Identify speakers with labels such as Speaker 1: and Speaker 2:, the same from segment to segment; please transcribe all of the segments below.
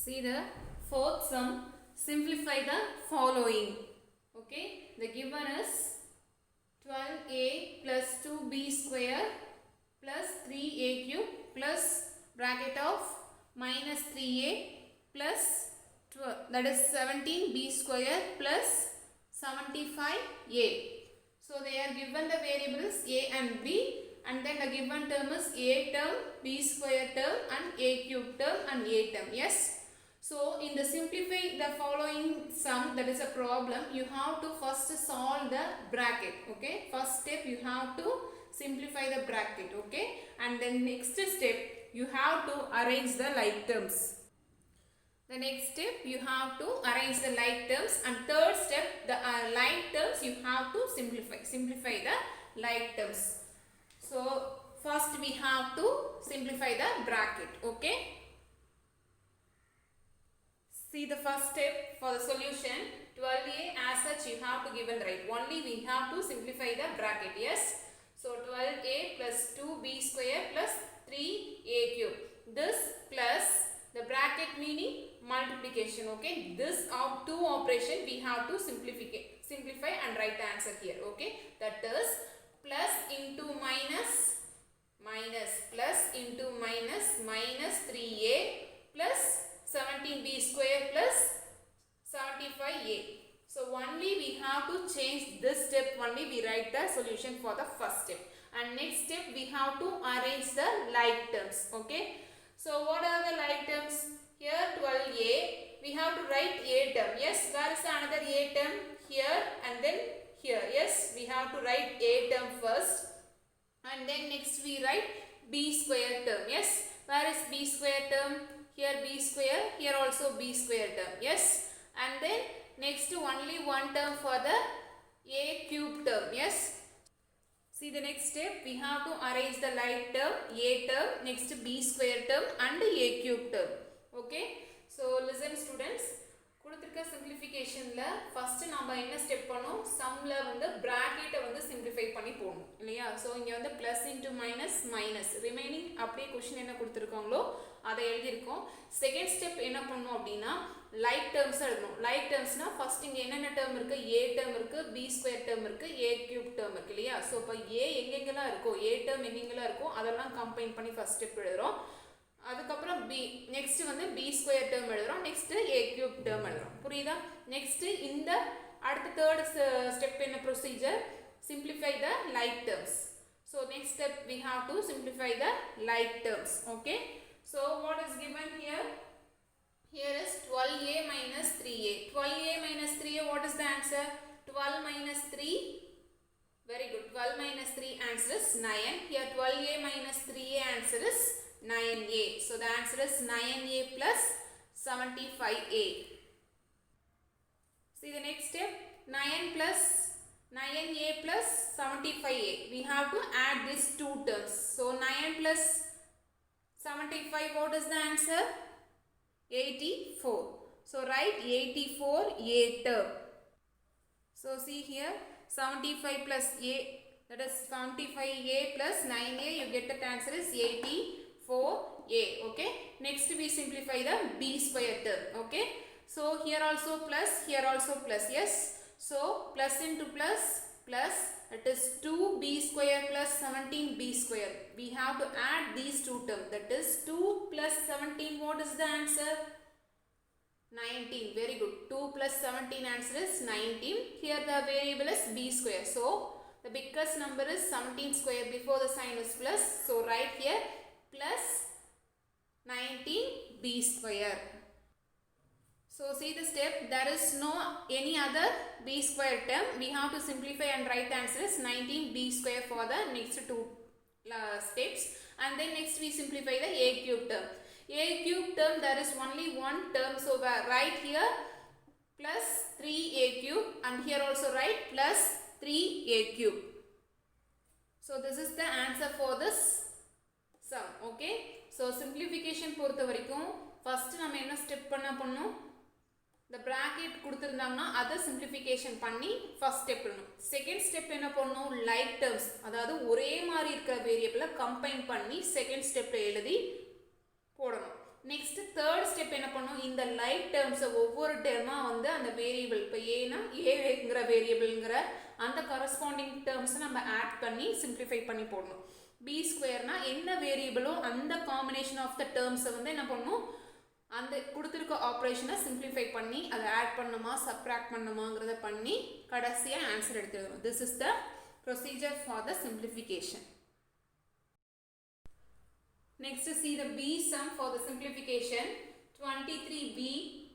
Speaker 1: See the fourth sum. Simplify the following. Okay, the given is 12a plus 2b square plus 3a cube plus bracket of minus 3a plus 12, that is 17b square plus 75a. So they are given the variables a and b, and then the given term is a term, b square term, and a cube term and a term. Yes. So in the simplify the following sum, that is a problem, you have to first solve the bracket. Okay, first step you have to simplify the bracket. Okay, and then next step you have to arrange the like terms. The next step you have to arrange the like terms, and third step the like terms you have to simplify the like terms. So first we have to simplify the bracket. Okay, see the first step for the solution. 12a as such you have to give and write. Only we have to simplify the bracket. Yes. So 12a plus 2b square plus 3a cube. This plus the bracket meaning multiplication. Okay. This two operation we have to simplify and write the answer here. Okay. That is plus into minus plus into minus 3a plus 17b square plus 75a. So only we have to change this step, only we write the solution for the first step, and next step we have to arrange the like terms. Okay, so what are the like terms? Here 12a, we have to write a term. Yes, where is another a term? Here and then here. Yes, we have to write a term first, and then next we write b square term. Yes, where is b square term? Here b square, here also b square term. Yes, and then next only one term for the a cube term. Yes, see the next step we have to arrange the like term, a term, next b square term and a cube term. Okay, so listen students, கொடுத்திருக்க simplificationல first நாம என்ன step பண்ணோம், சம்ல வந்து பிராக்கெட்டை வந்து simplify பண்ணி போடணும் இல்லையா. So இங்கே வந்து ப்ளஸ் இன்ட்டு மைனஸ் ரிமைனிங் அப்படியே கொஷின் என்ன கொடுத்துருக்காங்களோ அதை எழுதியிருக்கோம். செகண்ட் ஸ்டெப் என்ன பண்ணணும் அப்படின்னா லைக் டேர்ம்ஸ் எழுதணும். லைக் டேர்ம்ஸ்னா ஃபர்ஸ்ட் இங்கே என்னென்ன டேர்ம் இருக்குது, ஏ டேர்ம் இருக்குது, பி ஸ்கொயர் டேர்ம் இருக்குது, ஏ கியூப் டேர்ம் இருக்குது இல்லையா. ஸோ இப்போ ஏ எங்கெங்கெல்லாம் இருக்கோ, ஏ டேர்ம் எங்கெங்கெல்லாம் இருக்கோ அதெல்லாம் கம்பைன் பண்ணி ஃபர்ஸ்ட் ஸ்டெப் எழுதுகிறோம். அதுக்கப்புறம் பி நெக்ஸ்ட் வந்து பி ஸ்கொயர் டேர்ம் எழுதுகிறோம், நெக்ஸ்ட் ஏ கியூப் டேர்ம் எழுதுகிறோம். புரியுதா? நெக்ஸ்ட் இந்த அடுத்த தேர்ட் ஸ்டெப் என்ன procedure, simplify the like terms. So next step we have to simplify the like terms. Okay, so what is given here? Here is 12a minus 3a. 12a minus 3a, what is the answer? 12 minus 3, very good, 12 minus 3 answer is 9. Here 12a minus 3a answer is 9a. So the answer is 9a plus 75a. See the next step, 9a plus 75a. We have to add these two terms. So 9 plus 75, what is the answer? 84. So write 84a term. So see here 75 plus a, that is 75a plus 9a, you get the answer is 84a. Okay, next we simplify the b square term. Okay, so here also plus, here also plus. Yes, so plus into plus, that is 2b square plus 17b square. We have to add these two terms, that is 2 plus 17, what is the answer? 19. Very good, 2 plus 17 answer is 19. Here the variable is b square, so the biggest number is 17 square, before the sign is plus, so write here plus 19b square. So see the step, there is no any other b square term, we have to simplify and write the answer is 19b square for the next two steps, and then next we simplify the a cube term. A cube term, there is only one term, so write here plus 3a cube, and here also write plus 3a cube. So this is the answer for this sum. Okay, so simplification பொறுத்த வரைக்கும் first நம்ம என்ன step பண்ணணும், the bracket கொடுத்திருந்தாங்கன்னா அதை simplification பண்ணி first step பண்ணணும். Second step என்ன பண்ணணும், லைக் டேர்ம்ஸ், அதாவது ஒரே மாதிரி இருக்கிற வேரியபிளை கம்பைன் பண்ணி செகண்ட் ஸ்டெப்பில் எழுதி போடணும். நெக்ஸ்ட் தேர்ட் ஸ்டெப் என்ன பண்ணும், இந்த லைக் டேர்ம்ஸை ஒவ்வொரு டேர்மாக வந்து அந்த வேரியபிள், இப்போ ஏன்னா ஏங்கிற வேரியபிள்ங்கிற அந்த கரஸ்பாண்டிங் டேர்ம்ஸை நம்ம ஆட் பண்ணி சிம்பிளிஃபை பண்ணி போடணும். பி ஸ்கொயர்னா என்ன வேரியபிளோ அந்த காம்பினேஷன் ஆஃப் த டேர்ம்ஸை வந்து என்ன பண்ணணும், அந்த கொடுத்துருக்க ஆப்ரேஷனை சிம்பிளிஃபை பண்ணி அதை ஆட் பண்ணுமா சப்ராக்ட் பண்ணுமாங்கிறத பண்ணி கடைசியாக ஆன்சர் எடுத்துக்கணும். This is the procedure for the simplification. Next see the B sum for the simplification. 23b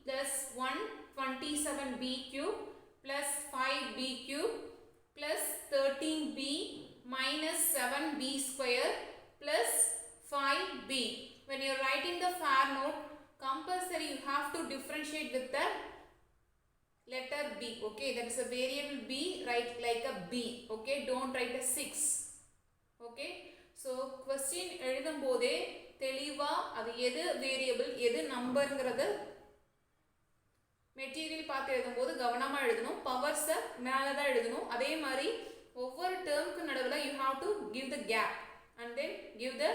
Speaker 1: plus 127b cube plus 5b cube plus 13b minus 7b square plus 5b. When you are writing the far note, compulsory you have to differentiate with the letter b. Okay, that is a variable b, write like a b. Okay, don't write a 6. Okay. So question எழுதும் போதே தெளிவாக அது எது variable எது நம்பருங்கிறது material பார்த்து எழுதும்போது கவனமாக எழுதணும். பவர்ஸை மேலே தான் எழுதணும். அதே மாதிரி ஒவ்வொரு டேர்முக்கு நடுவில் you have to give the gap and then give the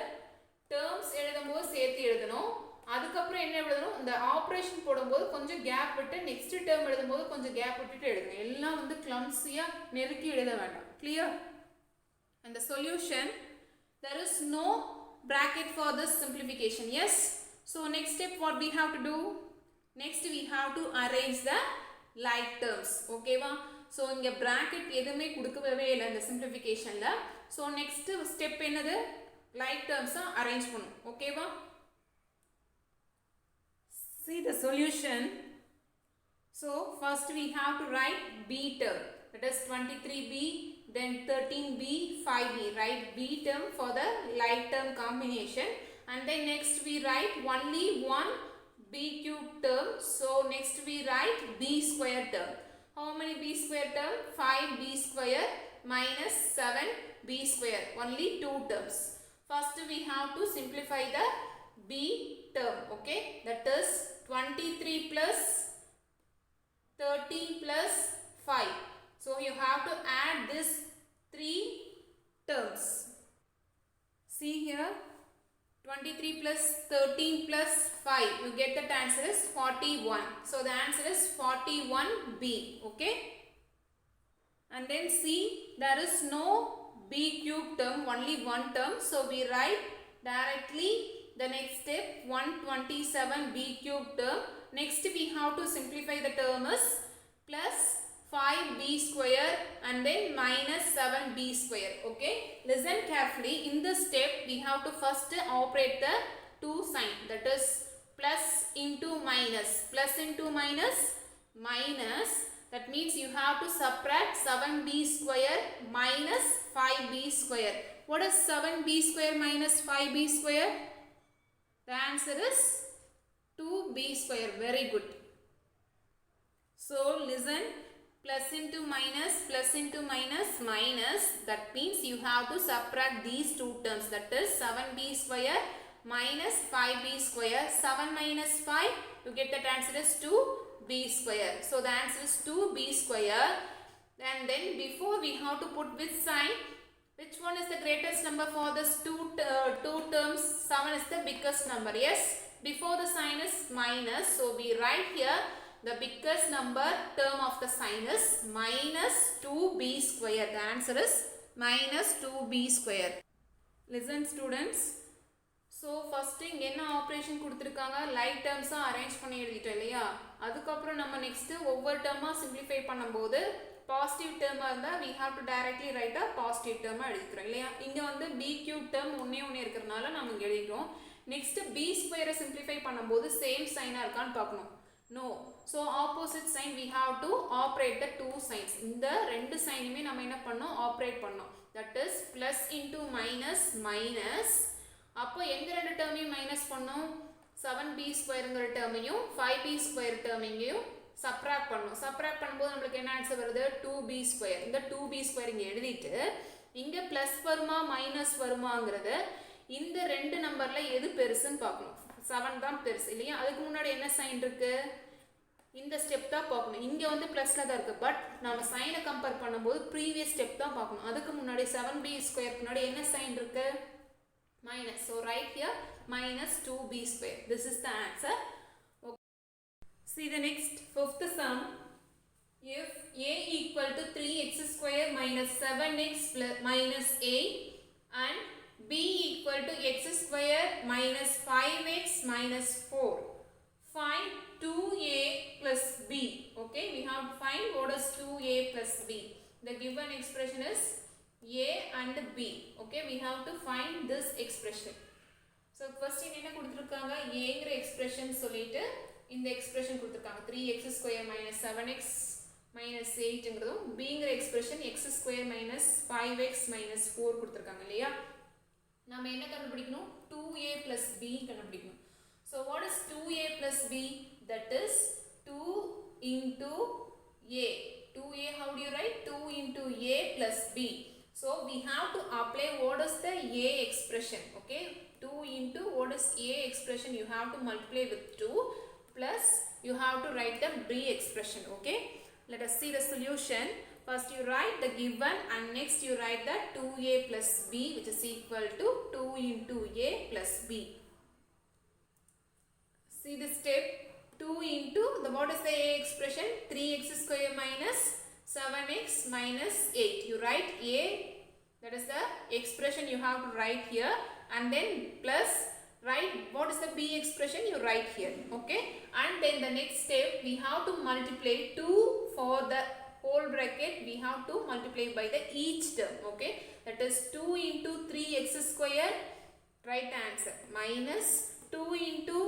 Speaker 1: terms எழுதும்போது சேர்த்து எழுதணும். அதுக்கப்புறம் என்ன எழுதணும், இந்த ஆப்ரேஷன் போடும்போது கொஞ்சம் கேப் விட்டு நெக்ஸ்ட் டேர்ம் எழுதும்போது கொஞ்சம் கேப் விட்டுட்டு எழுதணும். எல்லாம் வந்து கிளம்ஸியாக நெருக்கி எழுத வேண்டாம். கிளியர்? அந்த solution, there is no bracket for this simplification. Yes, so next step what we have to do, next we have to arrange the like terms. Okay va, so inga bracket edume kudukave illa இந்த simplificationல. so next step என்னது, like terms arrange பண்ணனும். Okay va, see the solution. so first we have to write b term, that is 23b, then 13b, 5b. Write b term for the like term combination, and then next we write only one b cube term. so next we write b square term. how many b square term? 5b square minus 7b square. only two terms. first we have to simplify the b term. Okay, that is 23 plus 13 plus 5. so you have to add this 3 terms. see here, 23 plus 13 plus 5, you get that answer is 41. so the answer is 41b. okay, and then see, there is no b cube term, only one term. so we write directly the next step, 127b cube term. next we have to simplify the term is plus 5b square and then minus 7b square. okay, listen carefully. in this step we have to first operate the two sign, that is plus into minus. plus into minus, minus, that means you have to subtract 7b square minus 5b square. what is 7b square minus 5b square? the answer is 2b square. very good. so listen, plus into minus, plus into minus, minus, that means you have to subtract these two terms, that is 7b square minus 5b square. 7 minus 5, you get that answer is 2b square. so the answer is 2b square. and then before we have to put which sign, which one is the greatest number for this two terms? 7 is the biggest number. yes, before the sign is minus, so we write here the biggest number term of the sign is minus 2b square. the answer is minus 2b square. listen students, so first இங்க என்ன operation கொடுத்திருக்காங்க, like terms arrange பண்ணி எழுதிட்டோம் இல்லையா. அதுக்கு அப்புறம் நம்ம next ஒவ்வொரு டேர்மா சிம்பிளிஃபை பண்ணும்போது பாசிட்டிவ் டேர்மா இருந்தா we have to directly write a positive term எழுதிக்கிறோம் இல்லையா. இங்க வந்து b cube term ஒண்ணே இருக்கிறதுனால நாம இங்க எழுதிட்டோம். நெக்ஸ்ட் b ஸ்கொயரை சிம்பிளிஃபை பண்ணும்போது சேம் சைனா இருக்கான்னு பார்க்கணும். no, so opposite sign we have to operate the two signs. இந்த ரெண்டு சைனுமே நம்ம என்ன பண்ணோம், ஆப்ரேட் பண்ணோம். that is plus into minus, minus. அப்போ எந்த ரெண்டு டேர்மையும் மைனஸ் பண்ணோம், 7b ஸ்கொயர்ங்கிற டேர்மையும் 5b ஸ்கொயர் டேர்மையும் சப்ராக்ட் பண்ணோம். சப்ராக்ட் பண்ணும்போது நம்மளுக்கு என்ன ஆன்சர் வருது, 2b ஸ்கொயர். இந்த 2b ஸ்கொயர் இங்கே எழுதிட்டு இங்கே ப்ளஸ் வருமா மைனஸ் வருமாங்கிறது இந்த ரெண்டு நம்பரில் எது பெருசுன்னு பார்க்கணும். 7 தான் பெருசு இல்லையா. அதுக்கு முன்னாடி என்ன சைன் இருக்கு, இந்த ஸ்டெப் தான் பார்க்கணும். இங்கே வந்து ப்ளஸில் தான் இருக்குது, பட் நம்ம சைனை கம்பேர் பண்ணும்போது ப்ரீவியஸ் ஸ்டெப் தான் பார்க்கணும். அதுக்கு முன்னாடி 7b ஸ்கொயருக்கு முன்னாடி என்ன சைன் இருக்குது, minus. so right here minus 2b square. this is the answer. See the next fifth sum. If a equal to 3x square minus 7x plus minus 8 and b equal to x square minus 5x minus 4, find 2a plus b. Okay, we have to find what is 2a plus b. The given expression is a and b. Okay, we have to find this expression. So question என்ன கொடுத்திருக்காங்க, aங்கிற expression சொல்லிட்டு இந்த expression கொடுத்திருக்காங்க 3x square minus 7x minus 8 ங்கிறதும் bங்கிற expression x square minus 5x minus 4 கொடுத்திருக்காங்க இல்லையா. நாம என்ன கண்டுபிடிக்கணும், 2a plus b கண்டுபிடிக்கணும். So what is 2a plus b? That is 2 into a. 2a, how do you write? 2 into a plus b. So we have to apply what is the a expression. Okay, 2 into what is a expression, you have to multiply with 2 plus you have to write the b expression. Okay, let us see the solution. First you write the given and next you write the 2a plus b, which is equal to 2 into a plus b. See the step. 2 into the what is the a expression, 3x square minus 7x minus 8. You write a, that is the expression you have to write here, and then plus write what is the b expression, you write here. Okay, and then the next step we have to multiply 2 for the whole bracket, we have to multiply by the each term. Okay, that is 2 into 3x square, right answer, minus 2 into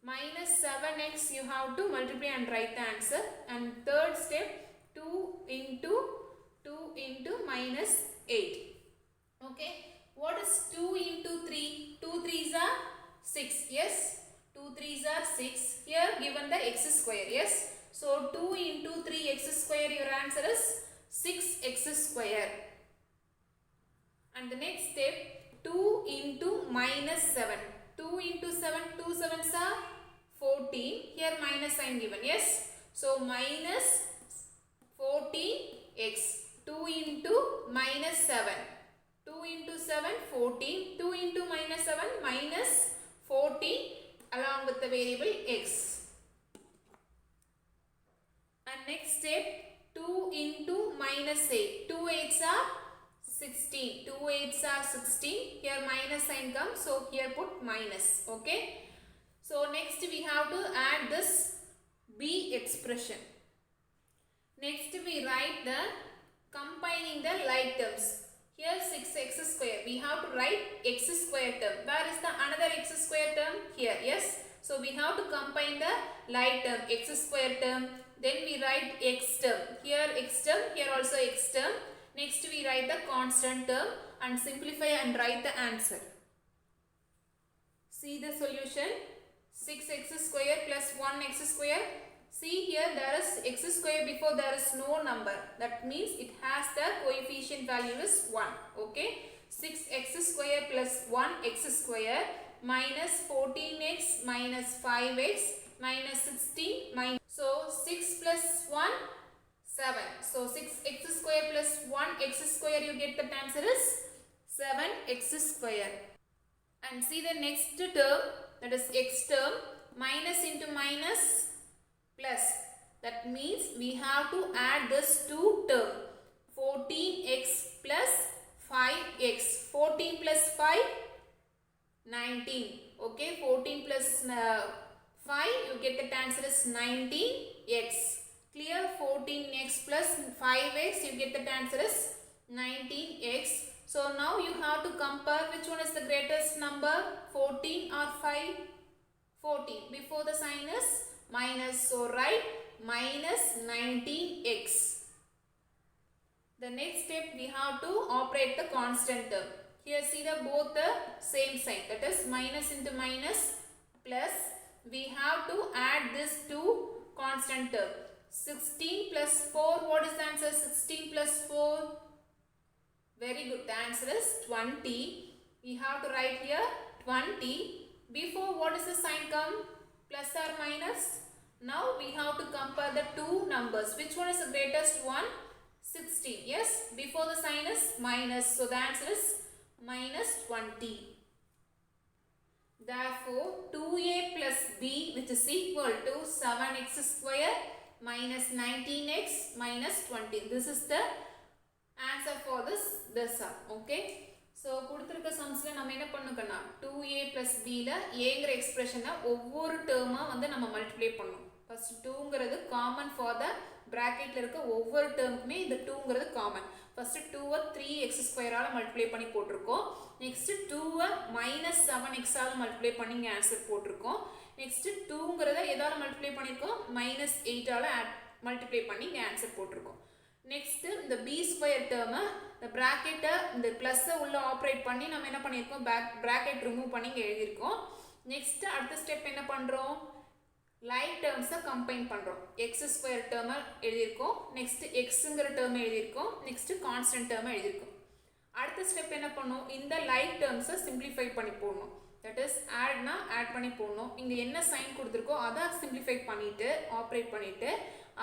Speaker 1: minus 7x, you have to multiply and write the answer, and third step 2 into minus 8. Okay, what is 2 into 3? 2 3s are 6. Yes, 2 3s are 6. Here given the x square. Yes, so 2 into 3x square, your answer is 6x square. And the next step 2 into minus 7. 2 into 7, 2 7s are 14. Here minus sign given. Yes, so minus 14x. 2 into minus 7. 2 into 7, 14. 2 into minus 7, minus 14 along with the variable x. And next step 2 into minus 8. 2 8s are 16. 2 8s are 16. Here minus sign comes, so here put minus. Okay, so next we have to add this b expression. Next we write the combining the like terms. Here 6x square, we have to write x square term. Where is the another x square term? Here. Yes, so we have to combine the like term, x square term. Then we write x term. Here x term, here also x term. Next we write the constant term and simplify and write the answer. See the solution. 6x square plus 1x square. See here there is x square before there is no number. That means it has the coefficient value is 1. Okay, 6x square plus 1x square minus 14x minus 5x minus 16 minus. So 6 plus 1, 7. So 6x square plus 1x square, you get the answer is 7x square. And see the next term, that is x term, minus into minus plus. That means we have to add this two term, 14x plus 5x. 14 plus 5, 19. Okay, 14 plus 5, you get the answer is 19x. Clear? 14x plus 5x, you get the answer is 19x. So now you have to compare which one is the greatest number, 14 or 5? 14. Before the sign is minus, so write minus 19x. The next step we have to operate the constant term. Here see the both the same sign, that is minus into minus plus. We have to add this to constant term. 16 plus 4, what is the answer? 16 plus 4. Very good, the answer is 20. We have to write here 20. Before what is the sign come? Plus or minus? Now we have to compare the two numbers. Which one is the greatest one? 16. Yes, before the sign is minus. So the answer is minus 20. Therefore, 2a plus b which is equal to 7x square minus 19x minus 20. This is the answer for this sum. Okay. So, கொடுத்திருக்க sumsல நம்ம என்ன பண்ணனும்னா 2a plus b ல aங்கற expressionனை ஒவ்வொரு டேர்மா வந்து நம்ம multiply பண்ணனும். First 2ங்கிறது common for the bracketல இருக்க ஒவ்வொரு டேர்முக்குமே இந்த 2ங்கிறது காமன். First 2 3x square ஆல மல்டிப்ளை பண்ணி போட்டுருக்கோம். Next 2 minus 7x ஆல மல்டிப்ளை பண்ணி இங்க ஆன்சர் போட்டுருக்கோம். Next 2ங்கிறத எதால மல்டிப்ளை பண்ணிருக்கோம்? minus 8 ஆல மல்டிப்ளை பண்ணி இங்க ஆன்சர் போட்டுருக்கோம். Next இந்த b square term இந்த bracket இந்த plus உள்ள ஆபரேட் பண்ணி நம்ம என்ன பண்ணிருக்கோம்? bracket remove பண்ணி இங்க எழுதி இருக்கோம். Next அடுத்த ஸ்டெப் என்ன பண்றோம்? like terms combine பண்றோம். x square term எழுதி இருக்கோம். Next xங்கற term எழுதி இருக்கோம். Next constant term எழுதி இருக்கோம். அடுத்த ஸ்டெப் என்ன பண்ணோம்? இந்த like terms simplify பண்ணி போடணும். That is add னா add பண்ணி போடணும். இங்க என்ன சைன் கொடுத்திருக்கோ அத simplify பண்ணிட்டு ஆபரேட் பண்ணிட்டு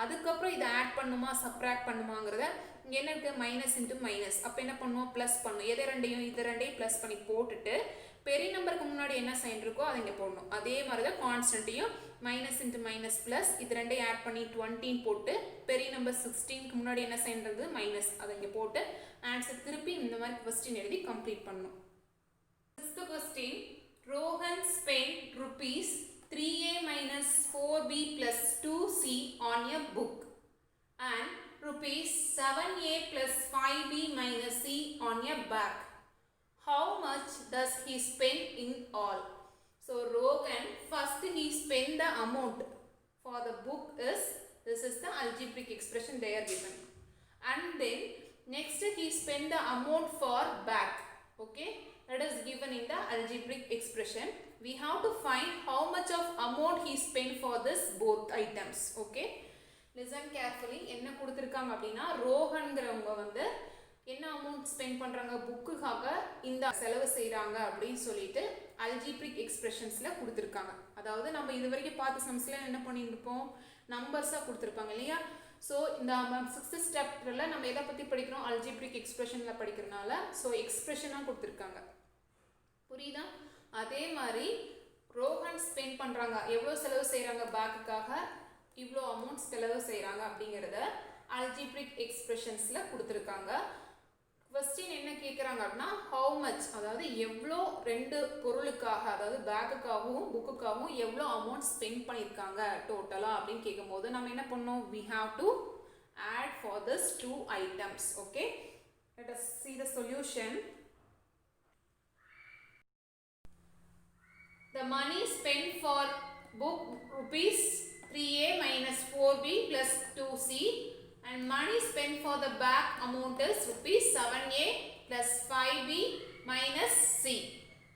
Speaker 1: அதுக்கு அப்புறம் இத add பண்ணுமா subtract பண்ணுமாங்கறத இங்க என்ன இருக்கு minus into minus. அப்ப என்ன பண்ணுவோம்? plus பண்ணனும். எதை ரெண்டையும் இத ரெண்டையும் plus பண்ணி போட்டுட்டு பெரிய நம்பருக்கு முன்னாடி என்ன சைன் இருக்கோ அத இங்க போடணும். அதே மாதிரி தான் கான்ஸ்டன்ட்டையும் minus into minus plus இது ரெண்டையும் ஆட் பண்ணி 20 போட்டு பெரிய நம்பர் 16 க்கு முன்னாடி என்ன சைன் இருக்குது minus அத இங்க போட்டு ஆன்சர் திருப்பி இந்த மாதிரி क्वेश्चन எழுதி கம்ப்ளீட் பண்ணனும். Sixth question, Rohan spent rupees 3a minus 4b plus 2c on a book and rupees 7a plus 5b minus c on a bag. How much does he spend in all? So Rohan first he spent the amount for the book is this is the algebraic expression they are given, and then next he spent the amount for bag. Okay, that is given in the algebraic expression. We have to find how much of amount he spent for this both items. Okay, listen carefully. என்ன கொடுத்திருக்காங்க அப்படினா ரோஹன்ங்கறவங்க வந்து என்ன amount spend பண்றாங்க புக்குக்காக இந்த செலவு செய்றாங்க அப்படி சொல்லிட்டு அல்ஜிப்ரிக் எக்ஸ்பிரஷன்ஸ்ல கொடுத்திருக்காங்க. அதாவது நம்ம இதுவரைக்கும் பார்த்த சம்ஸ்ல என்ன பண்ணிருப்போம்? நம்பர்ஸா கொடுத்திருப்பாங்க இல்லையா? சோ இந்த 6th ஸ்டெப்ல நம்ம எதை பத்தி படிக்கிறோம்? அல்ஜிப்ரிக் எக்ஸ்பிரஷன்ல படிக்கிறனால சோ எக்ஸ்பிரஷனா கொடுத்திருக்காங்க. புரியுதா? அதே மாதிரி ரோஹன் ஸ்பெண்ட் பண்றாங்க எவ்வளவு செலவு செய்றாங்க பேக்குக்காக இவ்ளோ அமௌண்ட் செலவு செய்றாங்க அப்படிங்கறத அல்ஜிப்ரிக் எக்ஸ்பிரஷன்ஸ்ல கொடுத்திருக்காங்க. क्वेश्चन என்ன கேக்குறாங்க அப்படினா how much அதாவது எவ்வளவு ரெண்டு பொருளுக்காக அதாவது பேக்குக்காகவும் புக்குக்காகவும் எவ்வளவு அமௌண்ட் ஸ்பெண்ட் பண்ணிருக்காங்க டோட்டலா அப்படி கேக்கும்போது நாம என்ன பண்ணோம்? we have to add for this two items. Okay, let us see the solution. The money spent for book rupees 3a minus 4b plus 2c and money spent for the bag amount is rupees 7a plus 5b minus c.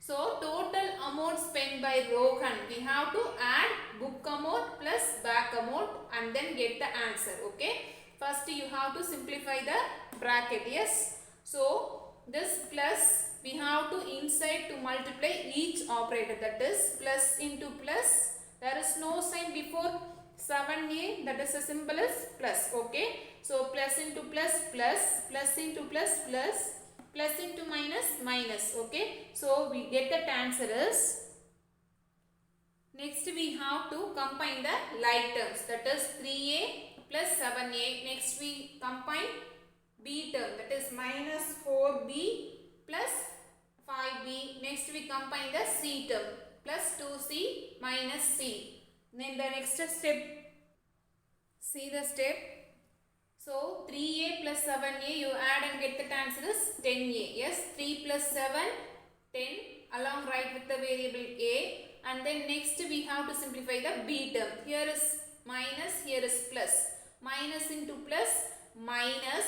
Speaker 1: So total amount spent by Rohan we have to add book amount plus bag amount and then get the answer. Okay, first you have to simplify the bracket. Yes, so this plus we have to inside to multiply each operator, that is plus into plus. There is no sign before 7a, that is a symbol is plus. Okay, so plus into plus plus, plus into plus plus, plus into minus minus. Okay, so we get that answer is next we have to combine the like terms, that is 3a plus 7a. Next we combine b term, that is minus 4b plus 5b. Next we combine the c term plus 2c minus c. Then the next step, see the step. So 3a plus 7a you add and get the answer is 10a. Yes, 3 plus 7 10 along right with the variable a, and then next we have to simplify the b term. Here is minus, here is plus. Minus into plus minus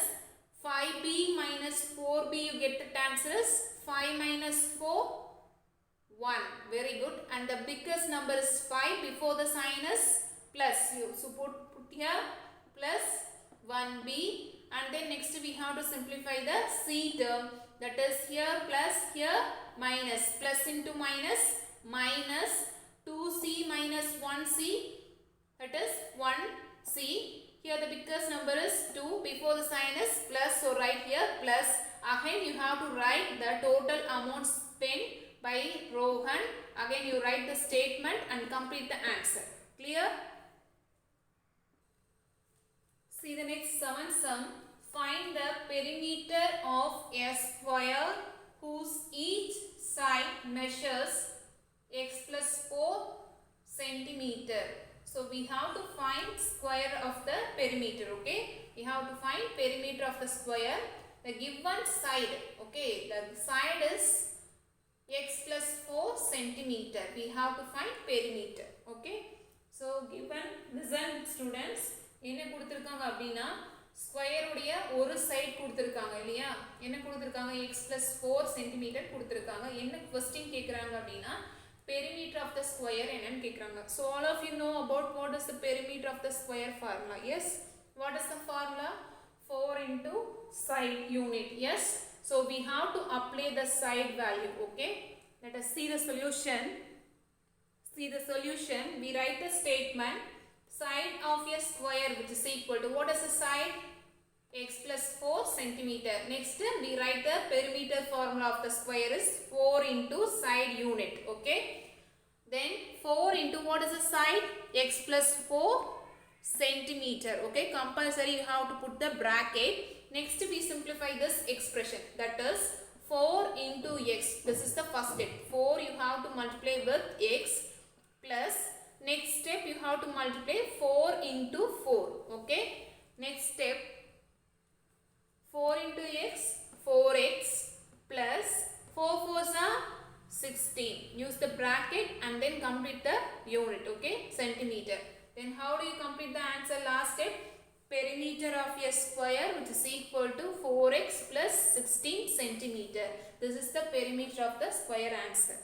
Speaker 1: 5b minus 4b, you get the answer is 5 minus 4 1. Very good. And the biggest number is 5. Before the sign is plus. So put here plus 1b, and then next we have to simplify the c term, that is here plus, here minus. Plus into minus minus 2c minus 1c, that is 1c. Here the biggest number is 2. Before the sign is plus, so write here plus. Again you have to write the total amount spent by Rohan again you write the statement and complete the answer. Clear? See the next 7th sum. Find the perimeter of a square whose each side measures x plus 4 centimeter. So we have to find square of the perimeter. Okay, we have to find perimeter of the square. The given side, okay, the side is x plus 4 centimeter. We have to find perimeter. Okay, so given, listen students, என்ன கொடுத்திருக்காங்க அப்படினா square உடைய ஒரு side கொடுத்திருக்காங்க இல்லையா? என்ன கொடுத்திருக்காங்க? x plus 4 cm கொடுத்திருக்காங்க. என்ன क्वेश्चन கேக்குறாங்க அப்படினா perimeter of the square என்னன்னு கேக்குறாங்க. So all of you know about what is the perimeter of the square formula. Yes, what is the formula? 4 into side unit. Yes, so we have to apply the side value. Okay, let us see the solution. See the solution. We write the statement. Side of a square which is equal to, what is the side? X plus 4 centimeter. Next we write the perimeter formula of the square is 4 into side unit. Okay, then 4 into what is the side? X plus 4 centimeter. Okay, compulsory you have to put the bracket. Next we simplify this expression, that is 4 into x. This is the first step. 4 you have to multiply with x plus, next step you have to multiply 4 into 4. Okay, next step 4 into x, 4x plus 4 4s are 16. Use the bracket and then complete the unit. Okay, centimeter. Then how do you complete the answer? Last step, perimeter of a square which is equal to 4x plus 16 centimeter. This is the perimeter of the square answer.